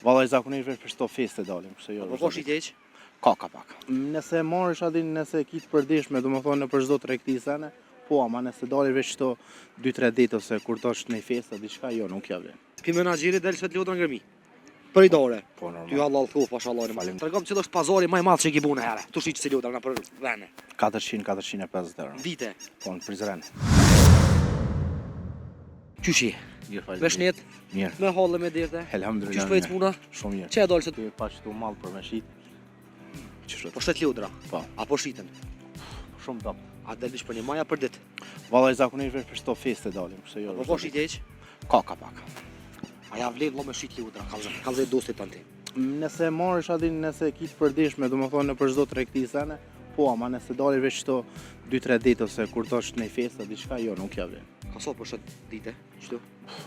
Vallai zakonisht veç për çdo festë dalim, kështu jo. Po shitje hiç? Ka pak. Nëse marrësh aty nëse ki të përditshme, domethënë për çdo tregti sene, po, ama nëse dalë veç këto 2-3 ditë ose kur dosh në festë diçka, jo, nuk ja vlen. Pi menaxheri del sot lutën ngërmi. Për i dore. Po normal. Ty halal thu, pashallah. Tregom cili është pazari më i madh që ki bune herë. Tu shiç si lutra na për vende. 400-450 euro. Dite. Po në Prizren. Qyshi. Mirë fal. Me shnet. Mirë. Me hallë me dirte. Elhamdulillah. Qysh po ec puna? Shumë mirë. Çe dal sot? Ti pa çtu mall për me shit. Çështë. Po shtet lutra. Po. Apo shiten. Shumë top. A delish për një maja për ditë? Vallai zakonisht veç për çdo festë dalim, kështu jo. Po shitje hiç? Ka pak. A ja vlen vëlla me shit lutra, kallzë dostit tanti. Nëse marrësh aty nëse ki të përditshme, domethënë për çdo tregti sene, po, ama nëse dalë veç këto 2-3 ditë ose kur dosh në festë diçka, jo, nuk ja vlen. Ka sa për shtet dite? Çto?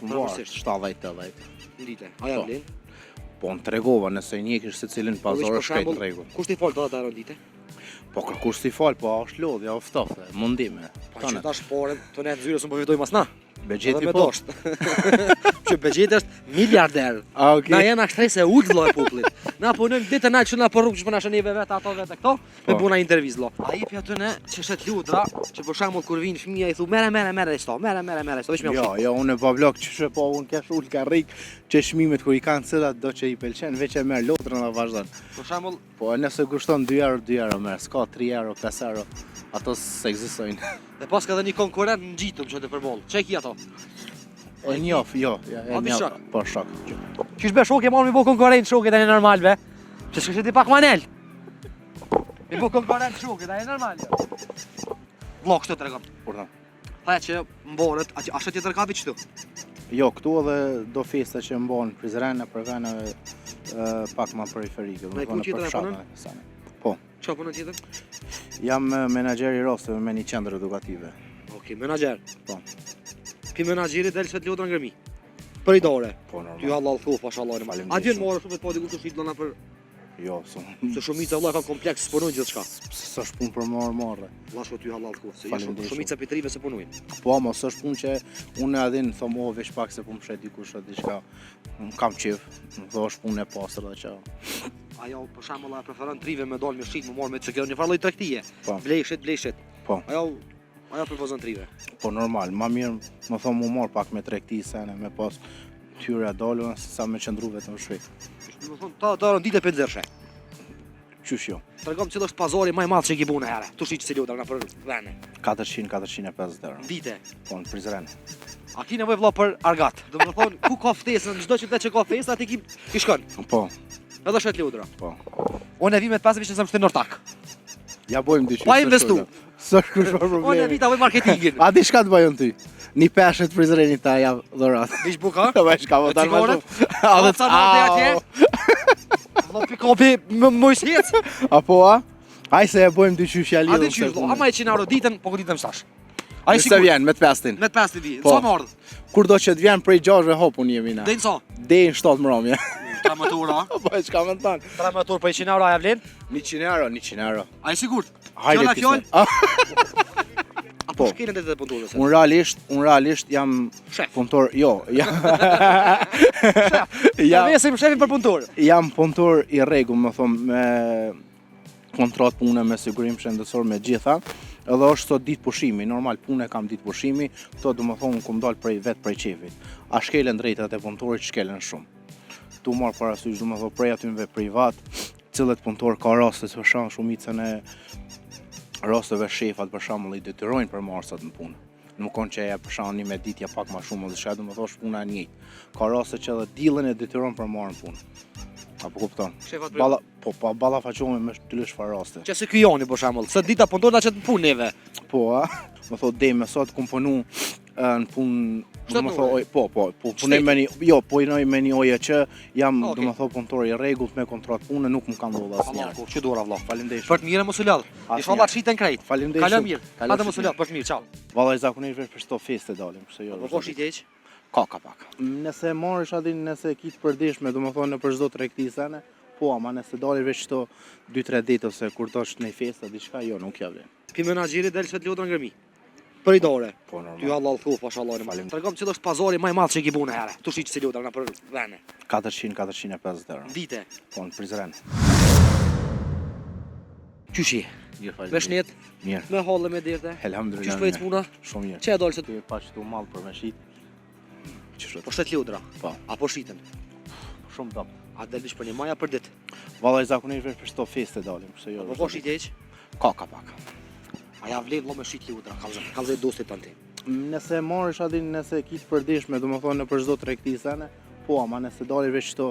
Normalisht 70-80. Dite. A ja vlen? Po në tregova nëse njekësh secilin pazar është shkajt rregull. Kush ti fol data dite? Po kërkush si fal, po është lodhja, oftofte, mundime. Pa që tash porën, të ne të zyrës më po fitoj mas na. Begjeti po. Që begjeti është miliarder. Na jena shtrese ullë vëlla e popullit. Na punojmë ditën natë që na po rrugë që po na shënive vetë ato vetë këto, me buna intervizë vëlla. Ai jepi aty ne që shet lutra, që për shembull kur vin fëmia i thu merre sto, merre sto, veç më. Jo, unë po vlog ç'është po unë kesh ul karrik, që çmimet kur i kanë cilat do që i pëlqen, veç e merr lutrën dhe vazhdon. Për shembull, po nëse kushton 2 euro merr, s'ka 3 euro, 5 euro. Ato s'ekzistojnë. Dhe pas ka dhe një konkurrent në gjitëm që të përbol. Çe ki ato? E njoh, jo, e njoh. Po shok. Qysh be shok e marr mi bo konkurrent shoket tani normal be. Që s'ke ti pak manel. Mi bo konkurrent shoket tani normal. Vlog këtë tregom. Kur ta? Tha që mboret, a është tjetër kapi çtu? Jo, këtu edhe do festa që mbon Prizren për vene pak më periferike, domethënë për fshatin. Po. Çfarë punon tjetër? Jam menaxher i rosteve me një qendër edukative. Okej, menaxher. Po. Pi menaxheri del sot lutra ngërmi. Për i dore. Po normal. Ty halal thu, pashallah. A vjen morë shumë po diku të shit lona për jo, se shumica vëlla kanë kompleks, punojnë gjithçka. S'është punë për marrë. Vllash ty halal thu, se shumica pitrive se punojnë. Po, mos është punë që unë adhin thom o veç pak se po më shet dikush atë diçka. Kam qef, do është punë e pastër dhe çao. Ajo për shembull ajo preferon trive me dal me shit, më marr me çka një farlloj tregtie. Blejshet. Po. Ajo propozon trive. Po normal, më mirë më thon më marr pak me tregti sene me pas tyra dalën sa me qëndru vetëm shpejt. Do thon ta ditë penzërshe. Qysh jo. Tregom cili është pazari më i madh që ki bune herë. Tu shiç si lutra na për vende. 400-450 euro. Dite. Po në Prizren. A ki nevojë vëlla për argat? Do të thon ku ka ftesën, çdo qytet që ka festë aty ki shkon. Po. Edhe shet lutra. Po. Unë e vi me të pasë vishë sa më shtë nortak. Ja bojmë dyqy. Pa investu. S'është kush problemi. Unë e vi ta bëj marketingin. A di çka të bëjon ty? Një peshë të Prizrenit ta jap dhurat. Diç buka? Ta bash ka votan më shumë. A do të marrë atje? Do pikopi më shjet. Apo a? Ai se e bëjmë dyqy fjali. A di çysh, ama 100 euro ditën, po ku ditën sash. Ai si vjen me të pestin. Me të pestin di. Sa mord? Kur do që të vjen prej 6 hopun jemi na. Dej sa? Dej 7 mbrëmje. Tramatura. Po çka më thon? Tramatur për 100 euro a vlen? 100 euro. Ai sigurt. Hajde ti. Po shkelën të punëtorës. Unë realisht jam punëtor, jo. Ja vesim shefin për punëtor. Jam punëtor i rregull, më thon me kontratë pune me sigurim shëndetësor me gjitha. Edhe është sot ditë pushimi, normal punë kam ditë pushimi, këto do më thonë kum dal prej qefit. A shkelen drejtat e punëtorit shkelen shumë. Tu marr parasysh do më thonë prej atyve privat, cilët punëtor ka raste të shkon shumicën e rasteve shefat për shembull i detyrojnë për marsat në punë. Nuk kon që për shembull me ditja pak më shumë ose çka do më thosh puna e njëjtë. Ka raste që edhe dillën e detyron për marrën punë. Apo kupton? Po ballafaqohemi me tyre çfarë raste. Që se ky joni për shembull, se dita punton atë në punë neve. Po, më thot dej me sot kum punu në punë, do më thot, punoj me një, jo, punoj me një OJQ, jam, do më thot, punëtor i rregullt me kontratë pune, nuk më kanë ndodhur asnjëherë. Çu dora vëlla. Faleminderit. Për të mirë mos u lodh. Inshallah shiten krejt. Faleminderit. Kala mirë. Hajde mos u lodh, për të mirë, çao. Vallai zakonisht veç për çdo festë dalim, kështu jo. Po shitje hiç? Ka pak. Nëse marrësh aty nëse ki të përditshme, do më thonë për çdo tregti sene, po, ama nëse dalë veç këto 2-3 ditë ose kur dosh në festë diçka, jo, nuk ja vlen. Pi menaxheri del sot lutra ngërmi. Për i dore. Po normal. Ty halal thu, pashallah. Tregom cili është pazari më i madh që ki bu në herë. Tu shiç si lutra na për vene. 400-450 euro. Dite. Po në Prizren. Qyshi. Mirë falem. Me shnet, Mirë. me holle me dirte. Elhamdulillah. Qysh po ec puna? Shumë mirë. Çe e dolë se Ti pa çtu mall për me shit. Çështë. po shtet lutra. Po. Apo shiten. Shumë dop. A delish për një maja për ditë. Vallai zakonisht veç për çto feste dalim, pse jo. Po po shit heq. Ka pak. A ja vlen vëlla me shit lutra, kallzë dostit tanti. Nëse marrësh atin, nëse kish përditshme, domethënë në për çdo tregti sene, po, ama nëse dali veç këto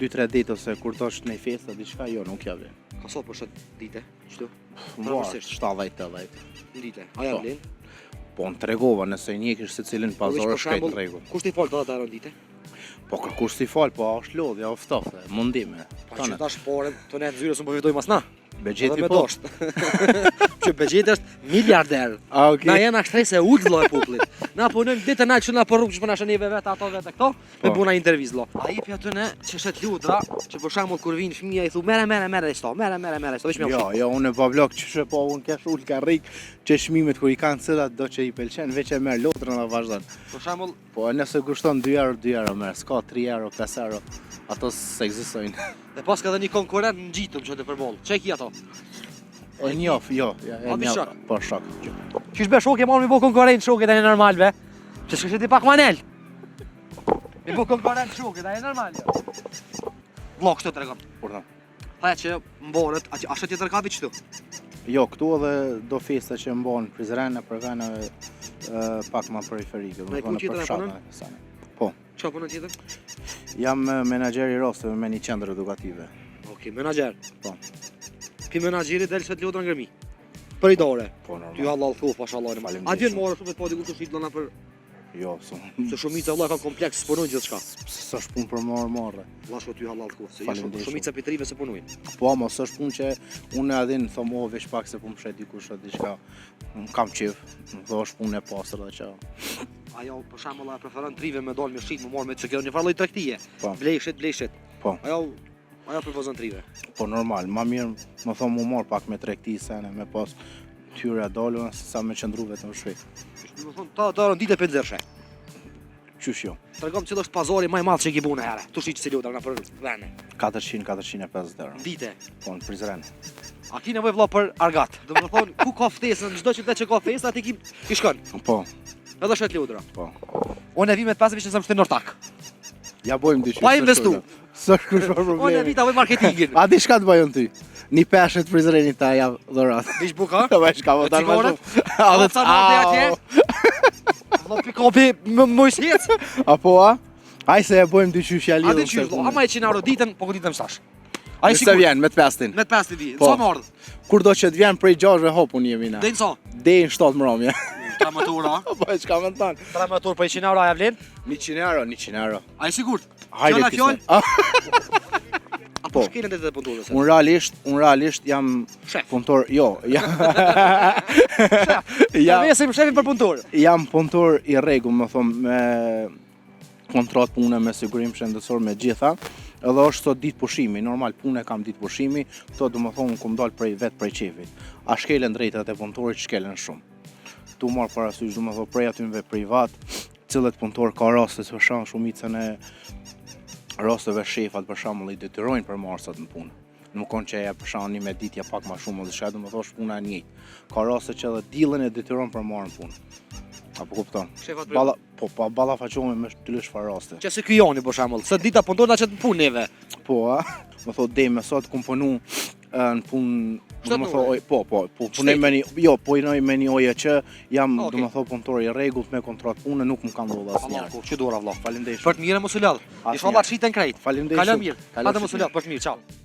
2-3 ditë ose kur dosh në festa diçka, jo, nuk ja vlen. Ka sa po shet dite? Çto? Mbarë 70-80. Dite. A ja Po. vlen? Po në tregova, nëse njekësh se cilin pazar është krejt në rregull. Kush ti fal data e dite? Po ka kush si fal, po është lodhja, o ftofte, mundime. Pa që tash porën, të ne zyre s'u po fitoj mas na. Bexheti me po. dosht. Që bexheti është miliarder. A, okay. Na jena shtrese ullë vëlla e popullit. Na punojmë ditë natë që na po rrugë që po na shënive vetë ato vetë këto, me Po. buna intervizë lo. A jepi aty ne që shet lutra, që për shembull kur vin fëmia i thu merre sto, merre sto, veç më Jo, jo, unë e bablok që po unë kesh ullë ka rrik që shmimet kur i kanë cilat do që i pëlqen, veç e merr lotrën dhe vazhdon. Për shembull, Po nëse kushton 2 euro, 2 euro merr, s'ka 3 euro, 5 euro, ato s'ekzistojnë. dhe pas ka edhe një konkurrent ngjitëm që të përboll. Çe ki ato? E njof, jo, ja, A, di shok? po shok. Qysh be shokë marr mi bo konkurrent shokë tani normal be. Që s'ke ti pak manel. Mi bo konkurrent shokë tani normal. Vlog këtë tregon. Kur tha? Tha që mborët, a shet tjetër ka vi çtu? Jo, këtu edhe do festa që mban Prizren për vene pak më periferike, Në ku tjetër e punon? Po, Çfarë punon tjetër? jam menaxher i rosteve me një qendër edukative. Okej, menaxher. Po. Pi menaxheri del shet lutra ngërmi. Për i dore. Po Ty normal. halal thu, pashallah. Faleminderit A djen shumë. morë shumë po diku të shit lëna për Jo, se shumica vëlla kanë kompleks punojnë gjithçka. s'është punë për marrë. Vëlla shko ty halal thu, se Faleminderit shumica pitrive se punojnë. Po, mos është punë që unë adhin thom o veç pak se po më shet dikush atë diçka. Kam qef, do është punë e pastër dhe që. Ajo për shembull preferon trive me dal me shit, më marr me çka një farlloj tregtie. Po. Blejshit. Po. Ajo propozon trive. Po normal, ma mirë më thom u mor pak me tregti sene, me pas tyre dalën se sa me qëndru vetëm shpejt. Do të thonë ta ditë 50 Qysh jo? Tregom cili është pazari më i madh që ki bu në herë. Tu shiç si lutra na për vene. 400-450 euro. Dite. Po në Prizren. A ki nevojë vëlla për argat. Do të thonë ku ka ftesën, çdo qytet që ka festë aty ki shkon. Po, Edhe shet lutra. po. Unë e vi me 5 vjeç sa më shtin ortak. Ja bojmë dyqy. Pa investu. S'është kush pa Unë e problemi. vi ta vë marketingin. A di shka të bajon ty? Një peshë të Prizrenit ta ja dhurat. Diç buka? Ta bash ka votar më cigaret? shumë. A dhe Ca mande atje? Vëlla pikopi më shjet. Apo a? Aj se e bojmë dyqy A lidhëm di çysh, ama 100 euro ditën, po ku ditën stash. Ai Se vjen me të pestin. me 5 vi. Po. Sa mord? Kur do që të vjen prej 6 hopun jemi na. Dejnë sa? Dejnë 7 mramje. Tramatura. Po e çka më thon? Tramatur për 100 euro ja vlen? 100 euro, 100 euro. Ai sigurt. Hajde Fjala ti. fjall? Po. Apo shkelën të punëtorës. Unë realisht jam Shef. punëtor, jo, Ja vesim shefin për punëtor. jam punëtor i rregull, më thon me kontratë pune me sigurim shëndetësor me gjitha. Edhe është sot ditë pushimi, normal punë kam ditë pushimi, këto domethënë kum dal prej qefit. A shkelen drejtat e punëtorit, shkelen shumë. Tu marr parasysh domethënë prej atynve privat, cilët punëtor ka raste të shkon shumicën e rasteve shefat për shembull i detyrojnë për marsat në punë. Nuk konë që e përshani me ditja pak ma shumë, dhe shka du më thosh puna e njëjtë. Ka raste që edhe dillën e detyron për marrën punë. Apo kupton? Shefat për Balla, po pa ballafaqohemi me shtyllësh çfarë raste. që si ky joni për shembull, se dita punëtor na çet në punë neve. Po, a? Më thot dej me sot kum punu në punë, Shtatë do më thot, orë? po, punoj me një, jo, punoj me një oje që jam, Okej. do më thot, punëtor i rregullt me kontratë pune, nuk më kanë ndodhur Allah asnjëherë. ku, që dora vëlla. Faleminderit. Për të mirë mos u lodh. Asnjëherë. Inshallah shiten krejt. Faleminderit Kalo shumë. mirë. Kalo Hajde mos u shumë. lodh, për të mirë, ciao.